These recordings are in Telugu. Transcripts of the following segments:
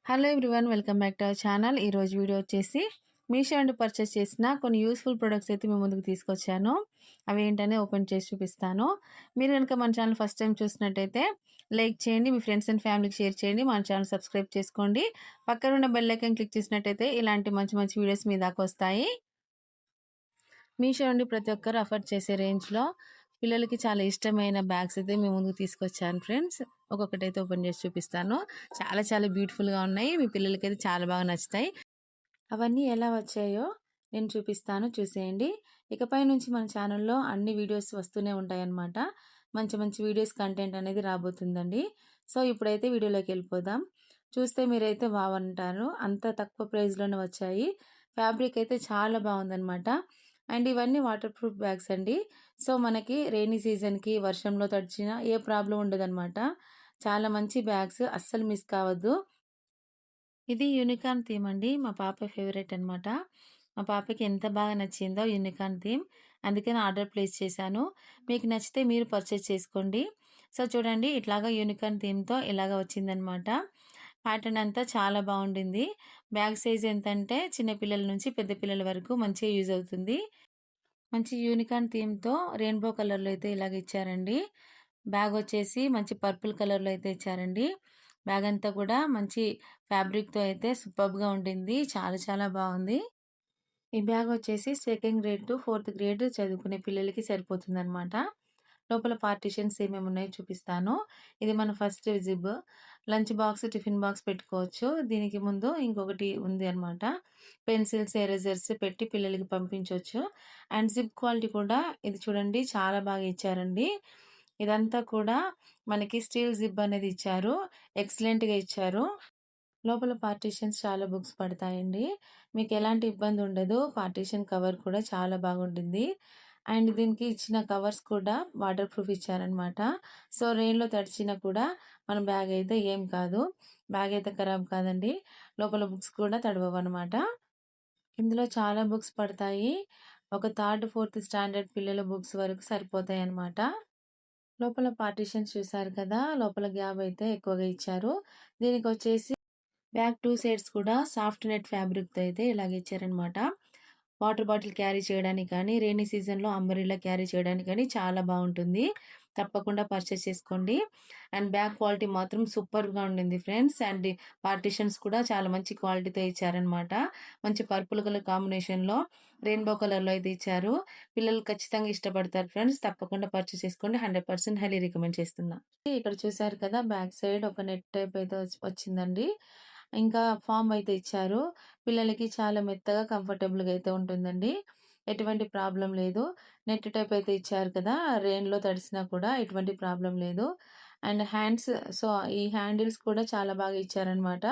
Hello everyone, welcome back to our channel. ఈరోజు వీడియో వచ్చేసి మీషో నుండి పర్చేస్ చేసిన కొన్ని యూస్ఫుల్ ప్రొడక్ట్స్ అయితే మీ ముందుకు తీసుకొచ్చాను. అవి ఏంటనే ఓపెన్ చేసి చూపిస్తాను. మీరు కనుక మన ఛానల్ ఫస్ట్ టైం చూసినట్టయితే లైక్ చేయండి, మీ ఫ్రెండ్స్ అండ్ ఫ్యామిలీకి షేర్ చేయండి, మన ఛానల్ సబ్స్క్రైబ్ చేసుకోండి. పక్కన ఉన్న బెల్ ఐకాన్ క్లిక్ చేసినట్టయితే ఇలాంటి మంచి మంచి వీడియోస్ మీ దాకా వస్తాయి. మీషో నుండి ప్రతి ఒక్కరు అఫర్డ్ చేసే రేంజ్లో పిల్లలకి చాలా ఇష్టమైన బ్యాగ్స్ అయితే మేము ముందుకు తీసుకొచ్చాను ఫ్రెండ్స్. ఒక్కొక్కటైతే ఓపెన్ చేసి చూపిస్తాను. చాలా చాలా బ్యూటిఫుల్గా ఉన్నాయి, మీ పిల్లలకైతే చాలా బాగా నచ్చుతాయి. అవన్నీ ఎలా వచ్చాయో నేను చూపిస్తాను, చూసేయండి. ఇకపై నుంచి మన ఛానల్లో అన్ని వీడియోస్ వస్తూనే ఉంటాయన్నమాట. మంచి మంచి వీడియోస్ కంటెంట్ అనేది రాబోతుందండి. సో ఇప్పుడైతే వీడియోలోకి వెళ్ళిపోదాం. చూస్తే మీరైతే బాగుంటారు, అంత తక్కువ ప్రైస్లోనే వచ్చాయి. ఫ్యాబ్రిక్ అయితే చాలా బాగుందన్నమాట. అండ్ ఇవన్నీ వాటర్ ప్రూఫ్ బ్యాగ్స్ అండి. సో మనకి రెయినీ సీజన్కి వర్షంలో తడిచినా ఏ ప్రాబ్లం ఉండదన్నమాట. చాలా మంచి బ్యాగ్స్, అస్సలు మిస్ కావద్దు. ఇది యూనికార్న్ థీమ్ అండి, మా పాప ఫేవరెట్ అనమాట. మా పాపకి ఎంత బాగా నచ్చిందో యూనికార్న్ థీమ్, అందుకని ఆర్డర్ ప్లేస్ చేశాను. మీకు నచ్చితే మీరు పర్చేస్ చేసుకోండి. సో చూడండి, ఇట్లాగా యూనికార్న్ థీమ్తో ఇలాగ వచ్చిందనమాట. ప్యాటర్న్ అంతా చాలా బాగుండింది. బ్యాగ్ సైజ్ ఎంతంటే చిన్నపిల్లల నుంచి పెద్ద పిల్లల వరకు మంచిగా యూజ్ అవుతుంది. మంచి యూనికార్న్ థీమ్తో రెయిన్బో కలర్లో అయితే ఇలాగ ఇచ్చారండి. బ్యాగ్ వచ్చేసి మంచి పర్పుల్ కలర్లో అయితే ఇచ్చారండి. బ్యాగ్ అంతా కూడా మంచి ఫ్యాబ్రిక్తో అయితే సూపర్గా ఉండింది, చాలా చాలా బాగుంది. ఈ బ్యాగ్ వచ్చేసి second grade to fourth grade చదువుకునే పిల్లలకి సరిపోతుందన్నమాట. లోపల పార్టీషన్స్ ఏమేమి ఉన్నాయో చూపిస్తాను. ఇది మన first zip. Lunch box, tiffin box పెట్టుకోవచ్చు. దీనికి ముందు ఇంకొకటి ఉంది అనమాట. పెన్సిల్స్, ఎరేజర్స్ పెట్టి పిల్లలకి పంపించవచ్చు. అండ్ జిప్ క్వాలిటీ కూడా ఇది చూడండి, చాలా బాగా ఇచ్చారండి. ఇదంతా కూడా మనకి స్టీల్ జిప్ అనేది ఇచ్చారు, ఎక్సలెంట్గా ఇచ్చారు. లోపల పార్టీషన్స్ చాలా బుక్స్ పడతాయండి, మీకు ఎలాంటి ఇబ్బంది ఉండదు. పార్టీషన్ కవర్ కూడా చాలా బాగుంటుంది. అండ్ దీనికి ఇచ్చిన కవర్స్ కూడా వాటర్ ప్రూఫ్ ఇచ్చారనమాట. సో రెయిన్లో తడిచినా కూడా మన బ్యాగ్ అయితే ఏం కాదు, బ్యాగ్ అయితే ఖరాబ్ కాదండి. లోపల బుక్స్ కూడా తడవవు అనమాట. ఇందులో చాలా బుక్స్ పడతాయి. ఒక థర్డ్ ఫోర్త్ స్టాండర్డ్ పిల్లల బుక్స్ వరకు సరిపోతాయి అన్నమాట. లోపల పార్టీషన్స్ చూసారు కదా, లోపల గ్యాప్ అయితే ఎక్కువగా ఇచ్చారు. దీనికి వచ్చేసి బ్యాక్ టూ సైడ్స్ కూడా సాఫ్ట్ నెట్ ఫ్యాబ్రిక్తో అయితే ఇలాగ ఇచ్చారనమాట. వాటర్ బాటిల్ క్యారీ చేయడానికి కానీ, రెయినీ సీజన్లో అంబ్రెల్లా క్యారీ చేయడానికి కానీ చాలా బాగుంటుంది. తప్పకుండా పర్చేస్ చేసుకోండి. అండ్ బ్యాగ్ క్వాలిటీ మాత్రం సూపర్గా ఉండింది ఫ్రెండ్స్. అండ్ పార్టీషన్స్ కూడా చాలా మంచి క్వాలిటీతో ఇచ్చారనమాట. మంచి పర్పుల్ కలర్ కాంబినేషన్లో రెయిన్బో కలర్లో అయితే ఇచ్చారు. పిల్లలు ఖచ్చితంగా ఇష్టపడతారు ఫ్రెండ్స్. తప్పకుండా పర్చేస్ చేసుకోండి, 100% హైలీ రికమెండ్ చేస్తున్నా. ఇక్కడ చూసారు కదా, బ్యాక్ సైడ్ ఒక నెట్ టైప్ అయితే వచ్చిందండి. ఇంకా ఫామ్ అయితే ఇచ్చారు. పిల్లలకి చాలా మెత్తగా కంఫర్టబుల్గా అయితే ఉంటుందండి, ఎటువంటి ప్రాబ్లం లేదు. నెట్ టైప్ అయితే ఇచ్చారు కదా, రెయిన్లో తడిసినా కూడా ఎటువంటి ప్రాబ్లం లేదు. అండ్ హ్యాండ్స్, సో ఈ హ్యాండిల్స్ కూడా చాలా బాగా ఇచ్చారనమాట.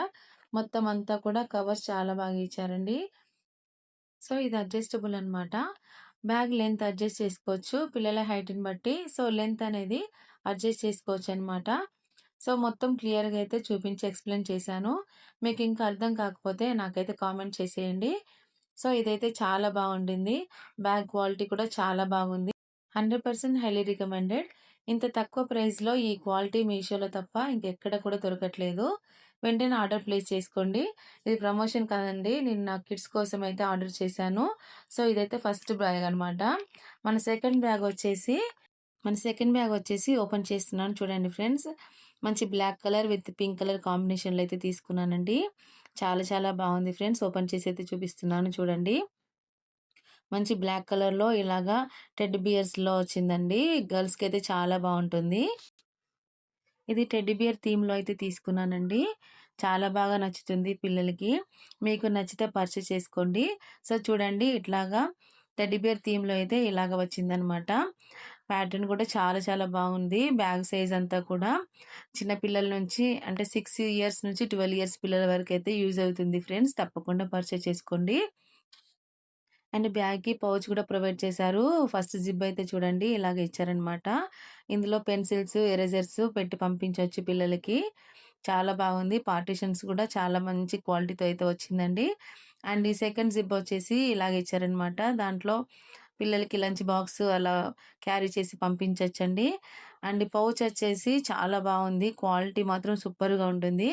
మొత్తం అంతా కూడా కవర్స్ చాలా బాగా ఇచ్చారండి. సో ఇది అడ్జస్టబుల్ అనమాట. బ్యాగ్ లెంత్ అడ్జస్ట్ చేసుకోవచ్చు పిల్లల హైట్ని బట్టి. సో లెంత్ అనేది అడ్జస్ట్ చేసుకోవచ్చు అనమాట. సో మొత్తం క్లియర్గా అయితే చూపించి ఎక్స్ప్లెయిన్ చేశాను. మీకు ఇంకా అర్థం కాకపోతే నాకైతే కామెంట్ చేసేయండి. సో ఇదైతే చాలా బాగుండింది, బ్యాగ్ క్వాలిటీ కూడా చాలా బాగుంది, 100% హైలీ రికమెండెడ్. ఇంత తక్కువ ప్రైస్లో ఈ క్వాలిటీ మీషోలో తప్ప ఇంకెక్కడ కూడా దొరకట్లేదు. వెంటనే ఆర్డర్ ప్లేస్ చేసుకోండి. ఇది ప్రమోషన్ కాదండి, నేను నా కిడ్స్ కోసం అయితే ఆర్డర్ చేశాను. సో ఇదైతే ఫస్ట్ బ్యాగ్ అనమాట. మన సెకండ్ బ్యాగ్ వచ్చేసి ఓపెన్ చేస్తున్నాను, చూడండి ఫ్రెండ్స్. మంచి black colour with pink colour కాంబినేషన్లో అయితే తీసుకున్నానండి. చాలా చాలా బాగుంది ఫ్రెండ్స్. ఓపెన్ చేసి అయితే చూపిస్తున్నాను, చూడండి. మంచి బ్లాక్ కలర్లో ఇలాగా టెడ్డీ బియర్స్లో వచ్చిందండి. గర్ల్స్కి అయితే చాలా బాగుంటుంది. ఇది టెడ్డీ బియర్ థీమ్లో అయితే తీసుకున్నానండి. చాలా బాగా నచ్చుతుంది పిల్లలకి. మీకు నచ్చితే పర్చేస్ చేసుకోండి. సో చూడండి, ఇట్లాగా టెడ్డీ బియర్ థీమ్లో అయితే ఇలాగ వచ్చిందనమాట. ప్యాటర్న్ కూడా చాలా చాలా బాగుంది. బ్యాగ్ సైజ్ అంతా కూడా చిన్నపిల్లల నుంచి అంటే 6 ఇయర్స్ నుంచి 12 ఇయర్స్ పిల్లల వరకు అయితే యూజ్ అవుతుంది ఫ్రెండ్స్. తప్పకుండా పర్చేస్ చేసుకోండి. అండ్ బ్యాగ్‌కి పౌచ్ కూడా ప్రొవైడ్ చేశారు. ఫస్ట్ జిప్ అయితే చూడండి ఇలాగ ఇచ్చారనమాట. ఇందులో పెన్సిల్స్, ఎరేజర్స్ పెట్టి పంపించొచ్చు పిల్లలకి. చాలా బాగుంది. పార్టిషన్స్ కూడా చాలా మంచి క్వాలిటీతో అయితే వచ్చిందండి. అండ్ ఈ సెకండ్ జిప్ వచ్చేసి ఇలాగ ఇచ్చారనమాట. దాంట్లో పిల్లలకి లంచ్ బాక్స్ అలా క్యారీ చేసి పంపించొచ్చండి. అండ్ పౌచ్ వచ్చేసి చాలా బాగుంది, క్వాలిటీ మాత్రం సూపర్‌గా ఉంటుంది.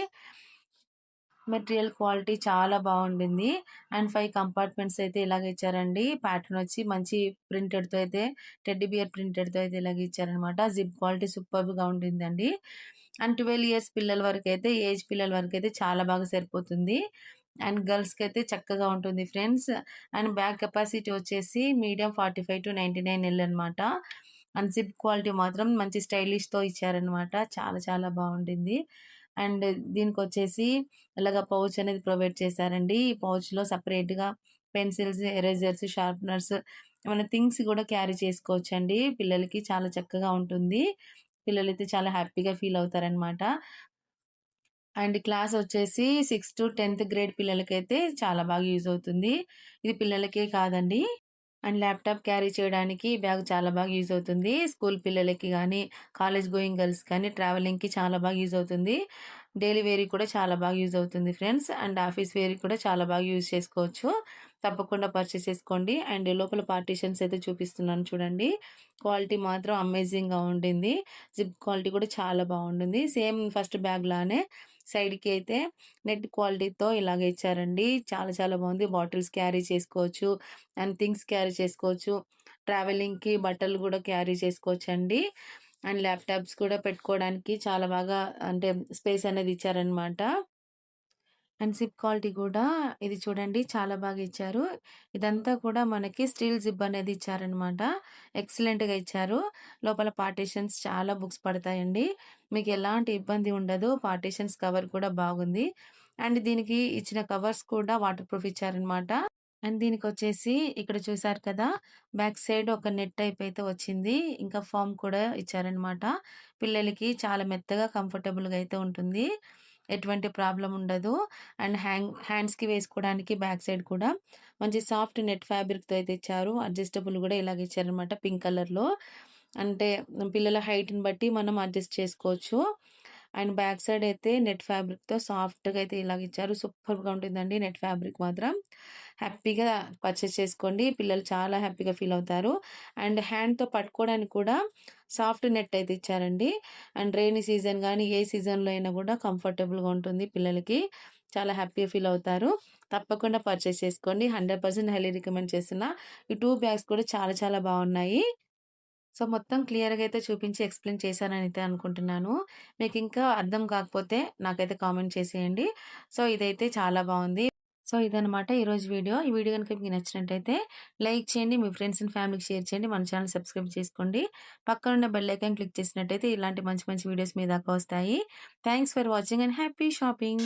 మెటీరియల్ క్వాలిటీ చాలా బాగుండింది. అండ్ 5 కంపార్ట్మెంట్స్ అయితే ఇలాగ ఇచ్చారండి. ప్యాటర్న్ వచ్చి మంచి ప్రింటెడ్‌తో అయితే టెడ్డీ బియర్ ప్రింటెడ్‌తో అయితే ఇలాగ ఇచ్చారనమాట. జిప్ క్వాలిటీ సూపర్బ్‌గా ఉండిందండి. అండ్ 12 ఇయర్స్ పిల్లల వరకైతే ఏజ్ పిల్లల వరకైతే చాలా బాగా సరిపోతుంది. అండ్ గర్ల్స్‌కైతే చక్కగా ఉంటుంది ఫ్రెండ్స్. అండ్ బ్యాగ్ కెపాసిటీ వచ్చేసి మీడియం 45-99 ఎల్ అనమాట. అండ్ జిప్ క్వాలిటీ మాత్రం మంచి స్టైలిష్‌తో ఇచ్చారనమాట. చాలా చాలా బావుండింది. అండ్ దీనికొచ్చేసి ఇలాగ పౌచ్ అనేది ప్రొవైడ్ చేశారండి. ఈ పౌచ్‌లో సెపరేట్‌గా పెన్సిల్స్, ఎరేజర్స్, షార్ప్‌నర్స్ ఏమైనా థింగ్స్ గూడా క్యారీ చేసుకోవచ్చండి. పిల్లలకి చాలా చక్కగా ఉంటుంది. పిల్లలైతే చాలా హ్యాపీగా ఫీల్ అవుతారనమాట. అండ్ క్లాసొచ్చేసి 6-10థ్ గ్రేడ్ పిల్లలకైతే చాలా బాగా యూజ్ అవుతుంది. ఇది పిల్లలకే కాదండి. అండ్ ల్యాప్‌టాప్ క్యారీ చేయడానికి ఈ బ్యాగ్ చాలా బాగా యూజ్ అవుతుంది. స్కూల్ పిల్లలకి గానీ, కాలేజ్ గోయింగ్ గర్ల్స్ కానీ ట్రావెలింగ్‌కి చాలా బాగా యూజ్ అవుతుంది. డైలీ వేర్‌కి కూడా చాలా బాగా యూజ్ అవుతుంది ఫ్రెండ్స్. అండ్ ఆఫీస్ వేర్‌కి కూడా చాలా బాగా యూజ్ చేసుకోవచ్చు. తప్పకుండా పర్చేస్ చేసుకోండి. అండ్ లోపల పార్టిషన్స్ అయితే చూపిస్తున్నాను చూడండి. క్వాలిటీ మాత్రం అమేజింగ్‌గా ఉండింది. జిప్ క్వాలిటీ కూడా చాలా బాగుంటుంది. సేమ్ ఫస్ట్ బ్యాగ్ లానే సైడ్‌కి అయితే నెట్ క్వాలిటీతో ఇలాగ ఇచ్చారండి. చాలా చాలా బాగుంది. బాటిల్స్ క్యారీ చేసుకోవచ్చు. అండ్ థింగ్స్ క్యారీ చేసుకోవచ్చు. ట్రావెలింగ్‌కి బట్టలు గూడా క్యారీ చేసుకోవచ్చండి. అండ్ ల్యాప్‌టాప్స్ కూడా పెట్టుకోవడానికి చాలా బాగా అంటే స్పేస్ అనేది ఇచ్చారనమాట. అండ్ జిప్ క్వాలిటీ కూడా ఇది చూడండి చాలా బాగా ఇచ్చారు. ఇదంతా కూడా మనకి స్టీల్ జిప్ అనేది ఇచ్చారనమాట. ఎక్సలెంట్‌గా ఇచ్చారు. లోపల పార్టిషన్స్ చాలా బుక్స్ పడతాయండి. మీకు ఎలాంటి ఇబ్బంది ఉండదు. పార్టిషన్స్ కవర్ కూడా బాగుంది. అండ్ దీనికి ఇచ్చిన కవర్స్ కూడా వాటర్ ప్రూఫ్ ఇచ్చారనమాట. అండ్ దీనికొచ్చేసి ఇక్కడ చూసారు కదా! బ్యాక్ సైడ్ ఒక నెట్ టైప్ అయితే వచ్చింది. ఇంకా ఫార్మ్ కూడా ఇచ్చారనమాట. పిల్లలకి చాలా మెత్తగా కంఫర్టబుల్‌గా అయితే ఉంటుంది. ఎటువంటి ప్రాబ్లమ్ ఉండదు. అండ్ హ్యాండ్స్‌కి వేసుకోవడానికి బ్యాక్ సైడ్ కూడా మంచి సాఫ్ట్ నెట్ ఫ్యాబ్రిక్‌తో అయితే ఇచ్చారు. అడ్జస్టబుల్ కూడా ఇలాగ ఇచ్చారనమాట పింక్ కలర్‌లో. అంటే పిల్లల హైట్‌ని బట్టి మనం అడ్జస్ట్ చేసుకోవచ్చు. అండ్ బ్యాక్ సైడ్ అయితే నెట్ ఫ్యాబ్రిక్‌తో సాఫ్ట్‌గా అయితే ఇలాగ ఇచ్చారు. సూపర్‌గా ఉంటుందండి నెట్ ఫ్యాబ్రిక్ మాత్రం. హ్యాపీగా పర్చేస్ చేసుకోండి. పిల్లలు చాలా హ్యాపీగా ఫీల్ అవుతారు. అండ్ హ్యాండ్‌తో పట్టుకోవడానికి కూడా సాఫ్ట్ నెట్ అయితే ఇచ్చారండి. అండ్ రెయినీ సీజన్ గానీ, ఏ సీజన్‌లో అయినా కూడా కంఫర్టబుల్‌గా ఉంటుంది పిల్లలకి. చాలా హ్యాపీగా ఫీల్ అవుతారు. తప్పకుండా పర్చేస్ చేసుకోండి. 100% హైలీ రికమెండ్ చేస్తున్నా. ఈ 2 బ్యాగ్స్ కూడా చాలా చాలా బావున్నాయి. సో, మొత్తం క్లియర్‌గా అయితే చూపించి ఎక్స్‌ప్లెయిన్ చేశాననైతే అనుకుంటున్నాను. మీకింకా అర్థం కాకపోతే నాకైతే కామెంట్ చేసేయండి. సో, ఇదైతే చాలా బావుంది. సో, ఇదనమాట ఈరోజు వీడియో. ఈ వీడియో గనుక మీకు నచ్చినట్టయితే లైక్ చేయండి. మీ ఫ్రెండ్స్ అండ్ ఫ్యామిలీకి షేర్ చేయండి. మన ఛానెల్ సబ్స్క్రైబ్ చేసుకోండి. పక్కనున్న బెల్ ఐకాన్ క్లిక్ చేసినట్టయితే ఇలాంటి మంచి మంచి వీడియోస్ మీ దాకా వస్తాయి. Thanks for watching and happy shopping.